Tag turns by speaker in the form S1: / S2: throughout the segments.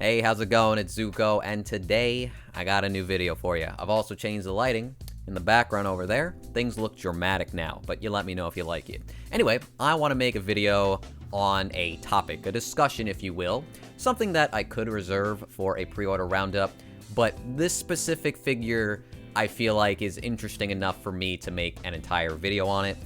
S1: Hey, how's it going? It's Zuko, and today I got a new video for you. I've also changed the lighting in the background over there. Things look dramatic now, but you let me know if you like it. Anyway, I want to make a video on a topic, a discussion if you will, something that I could reserve for a pre-order roundup, but this specific figure I feel like is interesting enough for me to make an entire video on it.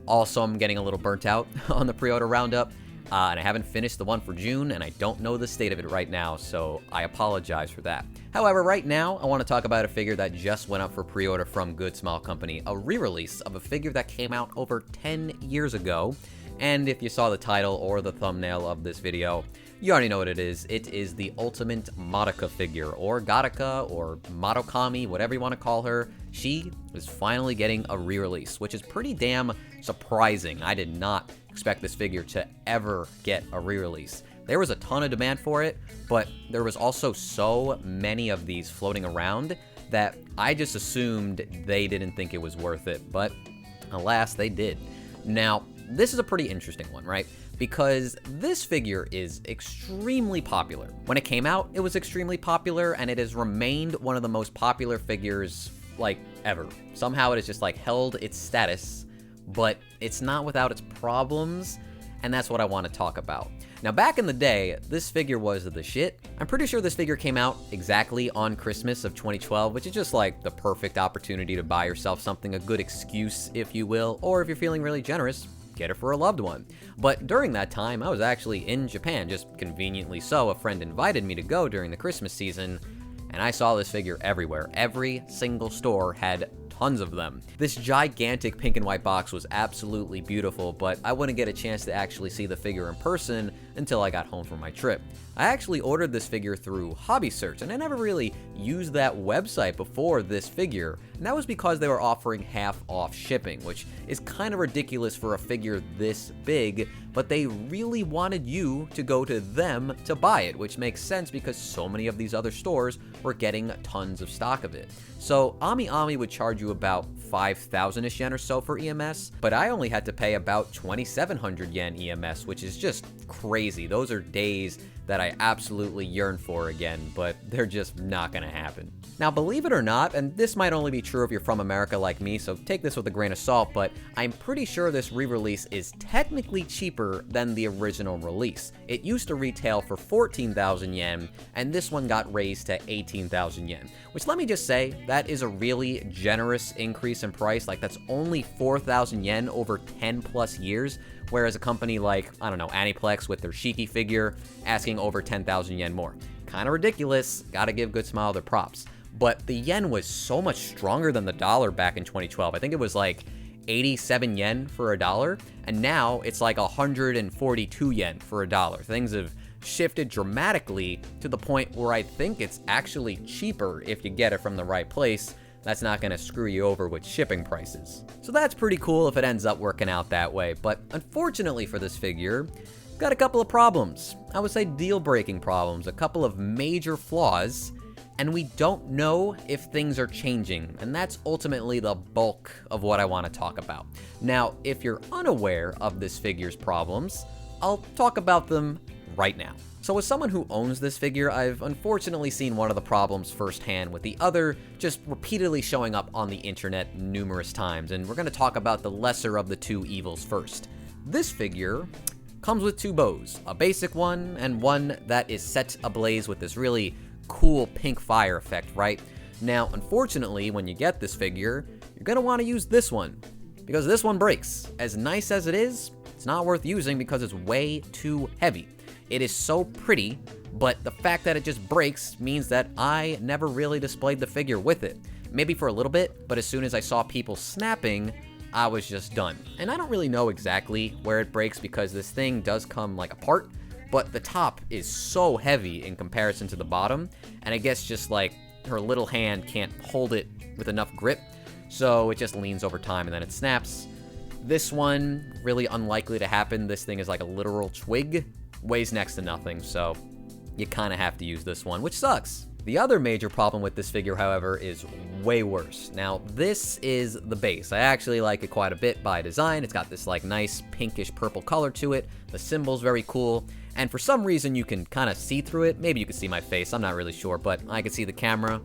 S1: Also, I'm getting a little burnt out on the pre-order roundup. And I haven't finished the one for June, and I don't know the state of it right now, so I apologize for that. However, right now, I want to talk about a figure that just went up for pre-order from Good Smile Company, a re-release of a figure that came out over 10 years ago. And if you saw the title or the thumbnail of this video, you already know what it is. It is the ultimate Madoka figure, or Gattaca, or Madokami, whatever you want to call her. She is finally getting a re-release, which is pretty damn surprising. I did not expect this figure to ever get a re-release. There was a ton of demand for it, but there was also so many of these floating around that I just assumed they didn't think it was worth it, but alas, they did. Now, this is a pretty interesting one, right? Because this figure is extremely popular. When it came out, it was extremely popular, and it has remained one of the most popular figures, like, ever. Somehow it has just, like, held its status, but it's not without its problems, and that's what I want to talk about. Now, back in the day, this figure was the shit. I'm pretty sure this figure came out exactly on Christmas of 2012, which is just like the perfect opportunity to buy yourself something, a good excuse, if you will, or if you're feeling really generous, get it for a loved one. But during that time, I was actually in Japan, just conveniently so. A friend invited me to go during the Christmas season, and I saw this figure everywhere. Every single store had tons of them. This gigantic pink and white box was absolutely beautiful, but I wouldn't get a chance to actually see the figure in person until I got home from my trip. I actually ordered this figure through Hobby Search, and I never really used that website before this figure, and that was because they were offering half off shipping, which is kind of ridiculous for a figure this big, but they really wanted you to go to them to buy it, which makes sense because so many of these other stores were getting tons of stock of it. So Ami would charge you about 5,000-ish yen or so for EMS, but I only had to pay about 2,700 yen EMS, which is just crazy. Those are days that I absolutely yearn for again, but they're just not gonna happen. Now, believe it or not, and this might only be true if you're from America like me, so take this with a grain of salt, but I'm pretty sure this re-release is technically cheaper than the original release. It used to retail for 14,000 yen, and this one got raised to 18,000 yen, which, let me just say, that is a really generous increase in price. Like, that's only 4,000 yen over 10 plus years, whereas a company like, I don't know, Aniplex with their Shiki figure asking over 10,000 yen more. Kind of ridiculous, gotta give Good Smile their props. But the yen was so much stronger than the dollar back in 2012. I think it was like 87 yen for a dollar, and now it's like 142 yen for a dollar. Things have shifted dramatically to the point where I think it's actually cheaper if you get it from the right place. That's not going to screw you over with shipping prices. So that's pretty cool if it ends up working out that way, but unfortunately for this figure, got a couple of problems. I would say deal-breaking problems, a couple of major flaws, and we don't know if things are changing, and that's ultimately the bulk of what I want to talk about. Now, if you're unaware of this figure's problems, I'll talk about them right now. So as someone who owns this figure, I've unfortunately seen one of the problems firsthand, with the other just repeatedly showing up on the internet numerous times, and we're going to talk about the lesser of the two evils first. This figure comes with two bows, a basic one and one that is set ablaze with this really cool pink fire effect, right? Now, unfortunately, when you get this figure, you're going to want to use this one, because this one breaks. As nice as it is, it's not worth using because it's way too heavy. It is so pretty, but the fact that it just breaks means that I never really displayed the figure with it. Maybe for a little bit, but as soon as I saw people snapping, I was just done. And I don't really know exactly where it breaks because this thing does come like apart, but the top is so heavy in comparison to the bottom, and I guess just like her little hand can't hold it with enough grip, so it just leans over time and then it snaps. This one, really unlikely to happen. This thing is like a literal twig, weighs next to nothing, so you kind of have to use this one, which sucks. The other major problem with this figure, however, is way worse. Now, this is the base. I actually like it quite a bit by design. It's got this like nice pinkish purple color to it. The symbol's very cool. And for some reason, you can kind of see through it. Maybe you can see my face, I'm not really sure, but I can see the camera.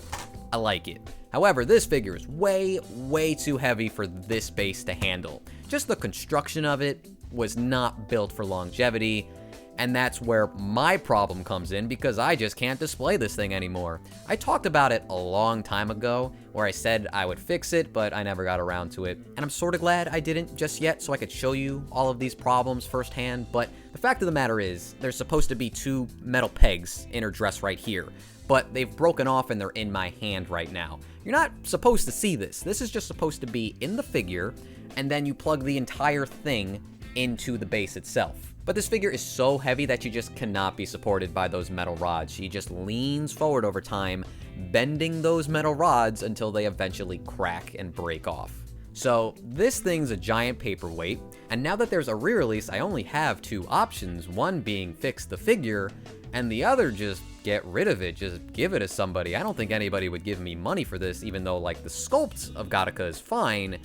S1: I like it. However, this figure is way, way too heavy for this base to handle. Just the construction of it was not built for longevity, and that's where my problem comes in because I just can't display this thing anymore. I talked about it a long time ago where I said I would fix it, but I never got around to it. And I'm sort of glad I didn't just yet so I could show you all of these problems firsthand, but the fact of the matter is there's supposed to be 2 metal pegs in her dress right here, but they've broken off and they're in my hand right now. You're not supposed to see this. This is just supposed to be in the figure, and then you plug the entire thing into the base itself. But this figure is so heavy that she just cannot be supported by those metal rods. She just leans forward over time, bending those metal rods until they eventually crack and break off. So this thing's a giant paperweight, and now that there's a re-release, I only have 2 options, one being fix the figure, and the other just get rid of it, just give it to somebody. I don't think anybody would give me money for this, even though like the sculpt of Gattaca is fine,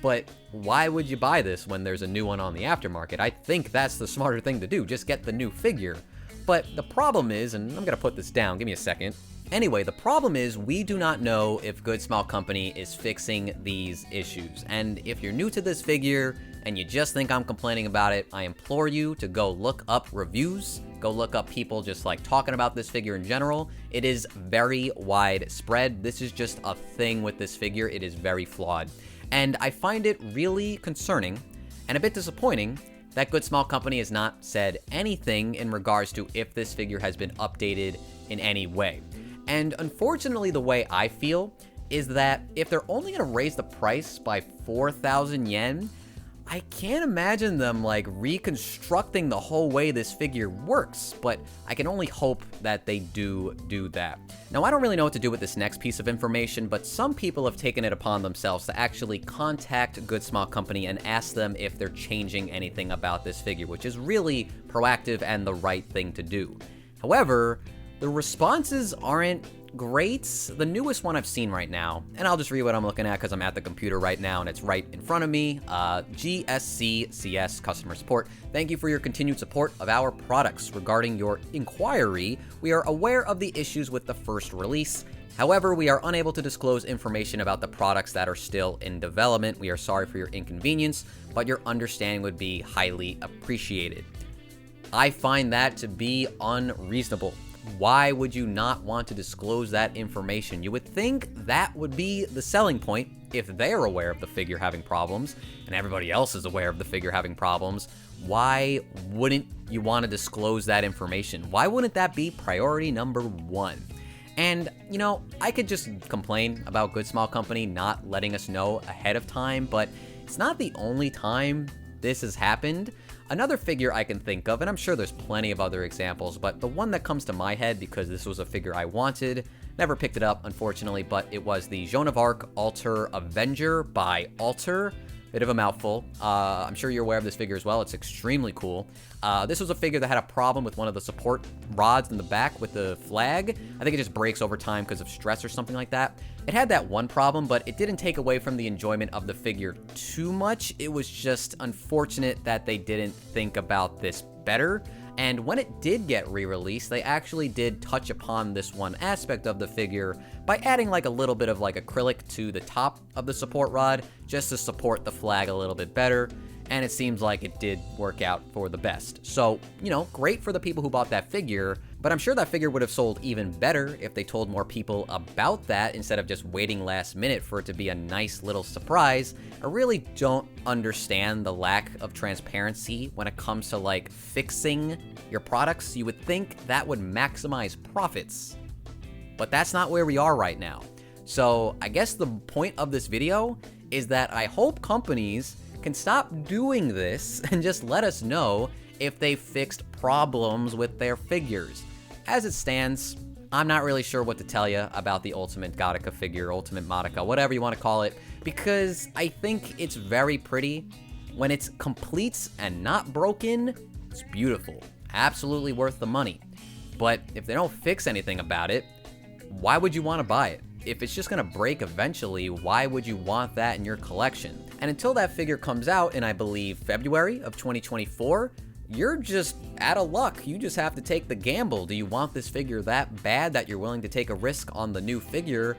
S1: but why would you buy this when there's a new one on the aftermarket? I think that's the smarter thing to do, just get the new figure. But the problem is, and I'm gonna put this down, give me a second. Anyway, the problem is we do not know if Good Small Company is fixing these issues. And if you're new to this figure and you just think I'm complaining about it, I implore you to go look up reviews, go look up people just like talking about this figure in general. It is very widespread. This is just a thing with this figure. It is very flawed. And I find it really concerning and a bit disappointing that Good Small Company has not said anything in regards to if this figure has been updated in any way. And unfortunately, the way I feel is that if they're only going to raise the price by 4,000 yen, I can't imagine them like reconstructing the whole way this figure works, but I can only hope that they do that. Now, I don't really know what to do with this next piece of information, but some people have taken it upon themselves to actually contact Good Small Company and ask them if they're changing anything about this figure, which is really proactive and the right thing to do. However, the responses aren't great. The newest one I've seen right now, and I'll just read what I'm looking at because I'm at the computer right now and it's right in front of me. GSCCS Customer Support. Thank you for your continued support of our products. Regarding your inquiry, we are aware of the issues with the first release. However, we are unable to disclose information about the products that are still in development. We are sorry for your inconvenience, but your understanding would be highly appreciated. I find that to be unreasonable. Why would you not want to disclose that information? You would think that would be the selling point if they're aware of the figure having problems and everybody else is aware of the figure having problems. Why wouldn't you want to disclose that information? Why wouldn't that be priority number 1? And, you know, I could just complain about Good Small Company not letting us know ahead of time, but it's not the only time this has happened. Another figure I can think of, and I'm sure there's plenty of other examples, but the one that comes to my head because this was a figure I wanted, never picked it up unfortunately, but it was the Joan of Arc Alter Avenger by Alter. Bit of a mouthful. I'm sure you're aware of this figure as well. It's extremely cool. This was a figure that had a problem with one of the support rods in the back with the flag. I think it just breaks over time because of stress or something like that. It had that one problem, but it didn't take away from the enjoyment of the figure too much. It was just unfortunate that they didn't think about this better. And when it did get re-released, they actually did touch upon this one aspect of the figure by adding like a little bit of like acrylic to the top of the support rod just to support the flag a little bit better. And it seems like it did work out for the best. So, you know, great for the people who bought that figure, but I'm sure that figure would have sold even better if they told more people about that instead of just waiting last minute for it to be a nice little surprise. I really don't understand the lack of transparency when it comes to like fixing your products. You would think that would maximize profits, but that's not where we are right now. So I guess the point of this video is that I hope companies can stop doing this and just let us know if they fixed problems with their figures. As it stands, I'm not really sure what to tell you about the Ultimate Gattaca figure, Ultimate Madoka, whatever you want to call it, because I think it's very pretty. When it's complete and not broken, it's beautiful. Absolutely worth the money. But if they don't fix anything about it, why would you want to buy it? If it's just going to break eventually, why would you want that in your collection? And until that figure comes out in, I believe, February of 2024, you're just out of luck. You just have to take the gamble. Do you want this figure that bad that you're willing to take a risk on the new figure?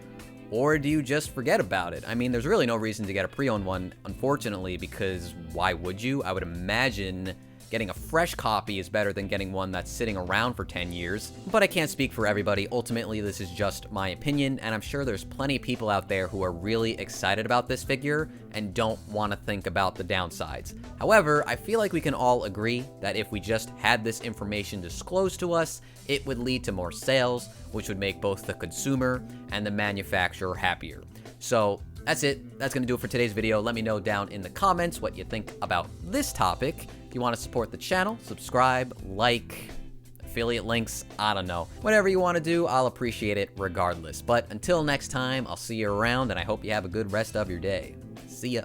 S1: Or do you just forget about it? I mean, there's really no reason to get a pre-owned one, unfortunately, because why would you? I would imagine getting a fresh copy is better than getting one that's sitting around for 10 years. But I can't speak for everybody. Ultimately, this is just my opinion, and I'm sure there's plenty of people out there who are really excited about this figure and don't want to think about the downsides. However, I feel like we can all agree that if we just had this information disclosed to us, it would lead to more sales, which would make both the consumer and the manufacturer happier. So that's it. That's going to do it for today's video. Let me know down in the comments what you think about this topic. If you want to support the channel, subscribe, like, affiliate links, I don't know. Whatever you want to do, I'll appreciate it regardless. But until next time, I'll see you around, and I hope you have a good rest of your day. See ya.